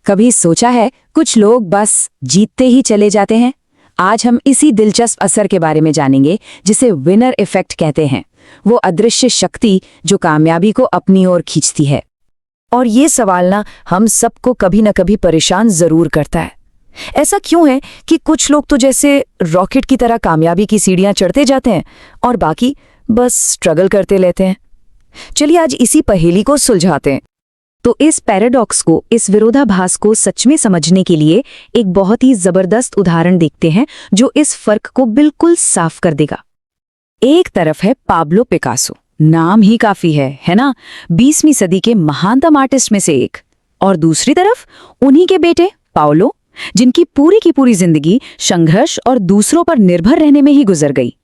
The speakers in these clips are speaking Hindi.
कभी सोचा है कुछ लोग बस जीतते ही चले जाते हैं? आज हम इसी दिलचस्प असर के बारे में जानेंगे जिसे विनर इफेक्ट कहते हैं। वो अदृश्य शक्ति जो कामयाबी को अपनी ओर खींचती है। और ये सवाल ना हम सबको कभी न कभी परेशान जरूर करता है। ऐसा क्यों है कि कुछ लोग तो जैसे रॉकेट की तरह कामयाबी की सीढ़ियां चढ़ते जाते हैं और बाकी बस स्ट्रगल करते रहते हैं। चलिए आज इसी पहेली को सुलझाते हैं। तो इस पैराडॉक्स को, इस विरोधाभास को सच में समझने के लिए एक बहुत ही जबरदस्त उदाहरण देखते हैं जो इस फर्क को बिल्कुल साफ कर देगा। एक तरफ है पाब्लो पिकासो, नाम ही काफी है ना, 20वीं सदी के महानतम आर्टिस्ट में से एक। और दूसरी तरफ उन्हीं के बेटे पाओलो, जिनकी पूरी की पूरी जिंदगी संघर्ष और दूसरों पर निर्भर रहने में ही गुजर गई।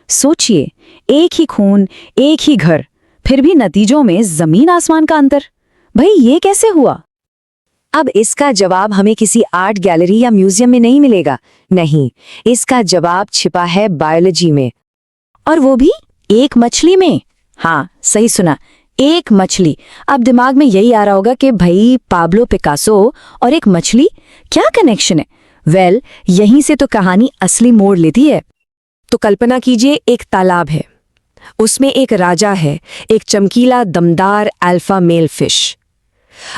सोचिए, एक ही खून, एक ही घर, फिर भी नतीजों में जमीन आसमान का अंतर। भाई ये कैसे हुआ? अब इसका जवाब हमें किसी आर्ट गैलरी या म्यूजियम में नहीं मिलेगा। नहीं, इसका जवाब छिपा है बायोलॉजी में। और वो भी एक मछली में। हाँ, सही सुना, एक मछली। अब दिमाग में यही आ रहा होगा कि भाई पाब्लो पिकासो और एक मछली, क्या कनेक्शन है? वेल, यहीं से तो कहानी असली मोड़ लेती है। तो कल्पना कीजिए, एक तालाब है, उसमें एक राजा है, एक चमकीला दमदार अल्फा मेल फिश।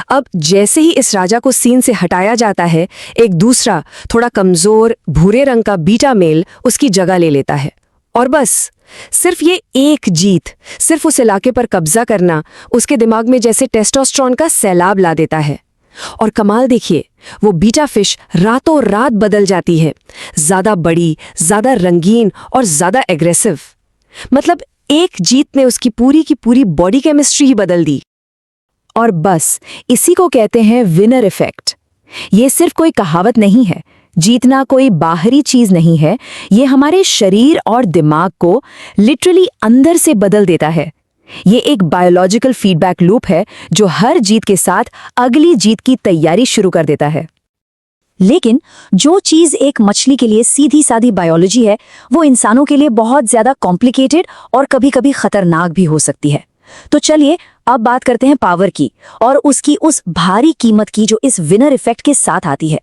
अब जैसे ही इस राजा को सीन से हटाया जाता है, एक दूसरा थोड़ा कमजोर भूरे रंग का बीटा मेल उसकी जगह ले लेता है। और बस सिर्फ ये एक जीत, सिर्फ उस इलाके पर कब्जा करना उसके दिमाग में जैसे टेस्टोस्टेरोन का सैलाब ला देता है। और कमाल देखिए, वो बीटा फिश रातों रात बदल जाती है, ज्यादा बड़ी, ज्यादा रंगीन और ज्यादा एग्रेसिव। मतलब एक जीत ने उसकी पूरी की पूरी बॉडी केमिस्ट्री ही बदल दी। और बस इसी को कहते हैं विनर इफेक्ट। ये सिर्फ कोई कहावत नहीं है, जीतना कोई बाहरी चीज नहीं है, ये हमारे शरीर और दिमाग को लिटरली अंदर से बदल देता है। ये एक बायोलॉजिकल फीडबैक लूप है जो हर जीत के साथ अगली जीत की तैयारी शुरू कर देता है। लेकिन जो चीज एक मछली के लिए सीधी सादी बायोलॉजी है, वो इंसानों के लिए बहुत ज्यादा कॉम्प्लिकेटेड और कभी-कभी खतरनाक भी हो सकती है। तो चलिए अब बात करते हैं पावर की, और उसकी उस भारी कीमत की जो इस विनर इफेक्ट के साथ आती है।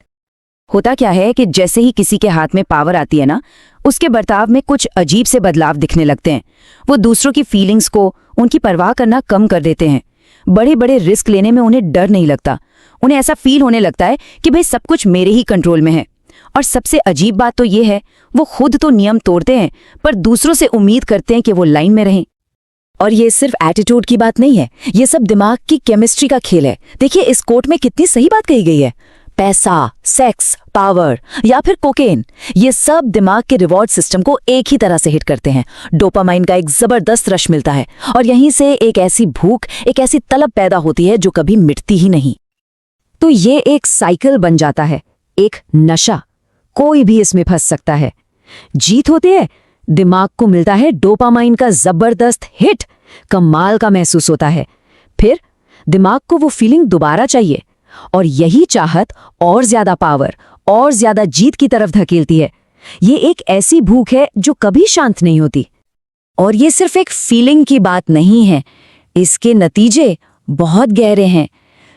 होता क्या है कि जैसे ही किसी के हाथ में पावर आती है ना, उसके बर्ताव में कुछ अजीब से बदलाव दिखने लगते हैं। वो दूसरों की फीलिंग्स को, उनकी परवाह करना कम कर देते हैं। बड़े बड़े रिस्क लेने में उन्हें डर नहीं लगता। उन्हें ऐसा फील होने लगता है कि भाई सब कुछ मेरे ही कंट्रोल में है। और सबसे अजीब बात तो ये है, वो खुद तो नियम तोड़ते हैं पर दूसरों से उम्मीद करते हैं कि वो लाइन में रहें। और ये सिर्फ एटीट्यूड की बात नहीं है, ये सब दिमाग की केमिस्ट्री का खेल है। देखिए इस कोट में कितनी सही बात कही गई है। पैसा, सेक्स, पावर या फिर कोकेन, ये सब दिमाग के रिवॉर्ड सिस्टम को एक ही तरह से हिट करते हैं। डोपामाइन का एक जबरदस्त रश मिलता है और यहीं से एक ऐसी भूख, एक ऐसी तलब पैदा होती है जो कभी मिटती ही नहीं। तो ये एक साइकिल बन जाता है, एक नशा। कोई भी इसमें फंस सकता है। जीत होती है, दिमाग को मिलता है डोपामाइन का जबरदस्त हिट, कमाल का महसूस होता है। फिर दिमाग को वो फीलिंग दोबारा चाहिए और यही चाहत और ज्यादा पावर और ज्यादा जीत की तरफ धकेलती है। ये एक ऐसी भूख है जो कभी शांत नहीं होती। और ये सिर्फ एक फीलिंग की बात नहीं है, इसके नतीजे बहुत गहरे हैं।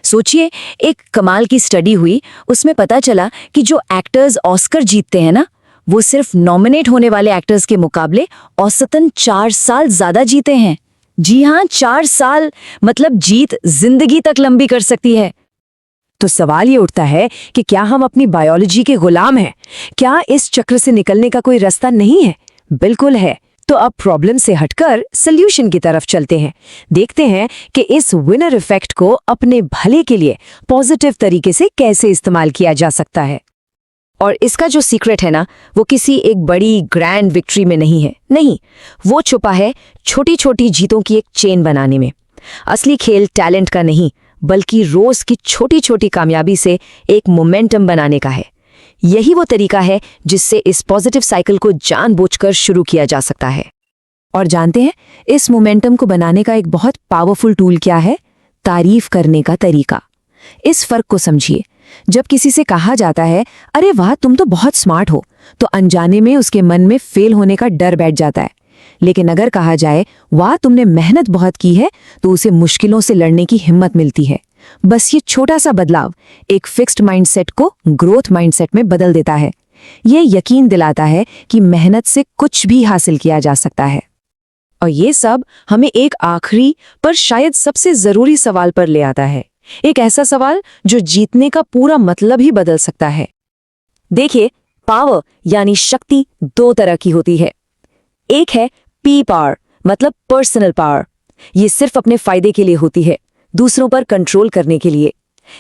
सोचिए, एक कमाल की स्टडी हुई, उसमें पता चला कि जो एक्टर्स ऑस्कर जीतते हैं ना, वो सिर्फ नॉमिनेट होने वाले एक्टर्स के मुकाबले औसतन 4 साल ज्यादा जीते हैं। जी हाँ, 4 साल, मतलब जीत जिंदगी तक लंबी कर सकती है। तो सवाल ये उठता है कि क्या हम अपनी बायोलॉजी के गुलाम हैं? क्या इस चक्र से निकलने का कोई रास्ता नहीं है? बिल्कुल है। तो अब प्रॉब्लम से हटकर सॉल्यूशन की तरफ चलते हैं। देखते हैं कि इस विनर इफेक्ट को अपने भले के लिए पॉजिटिव तरीके से कैसे इस्तेमाल किया जा सकता है। और इसका जो सीक्रेट है ना, वो किसी एक बड़ी ग्रैंड विक्ट्री में नहीं है। नहीं, वो छुपा है छोटी छोटी जीतों की एक चेन बनाने में। असली खेल टैलेंट का नहीं, बल्कि रोज की छोटी छोटी कामयाबी से एक मोमेंटम बनाने का है। यही वो तरीका है जिससे इस पॉजिटिव साइकिल को जानबूझकर शुरू किया जा सकता है। और जानते हैं, इस मोमेंटम को बनाने का एक बहुत पावरफुल टूल क्या है? तारीफ करने का तरीका। इस फर्क को समझिए। जब किसी से कहा जाता है, अरे वाह तुम तो बहुत स्मार्ट हो, तो अनजाने में उसके मन में फेल होने का डर बैठ जाता है। लेकिन अगर कहा जाए, वाह तुमने मेहनत बहुत की है, तो उसे मुश्किलों से लड़ने की हिम्मत मिलती है। बस ये छोटा सा बदलाव एक फिक्स्ड माइंडसेट को ग्रोथ माइंडसेट में बदल देता है। ये यकीन दिलाता है कि मेहनत से कुछ भी हासिल किया जा सकता है। और ये सब हमें एक आखिरी पर शायद सबसे जरूरी सवाल पर ले आता है, एक ऐसा सवाल जो जीतने का पूरा मतलब ही बदल सकता है। देखिए, पावर यानी शक्ति दो तरह की होती है। एक है पी पावर, मतलब पर्सनल पावर। ये सिर्फ अपने फायदे के लिए होती है, दूसरों पर कंट्रोल करने के लिए।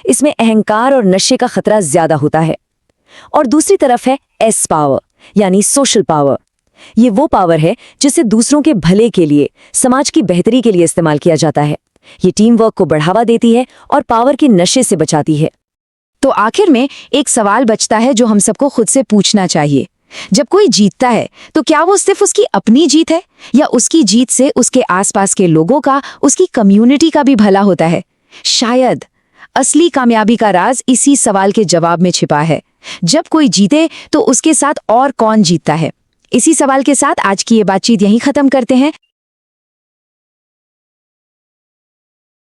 इसमें अहंकार और नशे का खतरा ज्यादा होता है। और दूसरी तरफ है एस पावर, यानी सोशल पावर। ये वो पावर है जिसे दूसरों के भले के लिए, समाज की बेहतरी के लिए इस्तेमाल किया जाता है। ये टीम वर्क को बढ़ावा देती है और पावर के नशे से बचाती है। तो आखिर में एक सवाल बचता है जो हम सबको खुद से पूछना चाहिए। जब कोई जीतता है तो क्या वो सिर्फ उसकी अपनी जीत है, या उसकी जीत से उसके आसपास के लोगों का, उसकी कम्युनिटी का भी भला होता है? शायद असली कामयाबी का राज इसी सवाल के जवाब में छिपा है। जब कोई जीते तो उसके साथ और कौन जीतता है? इसी सवाल के साथ आज की ये बातचीत यहीं खत्म करते हैं।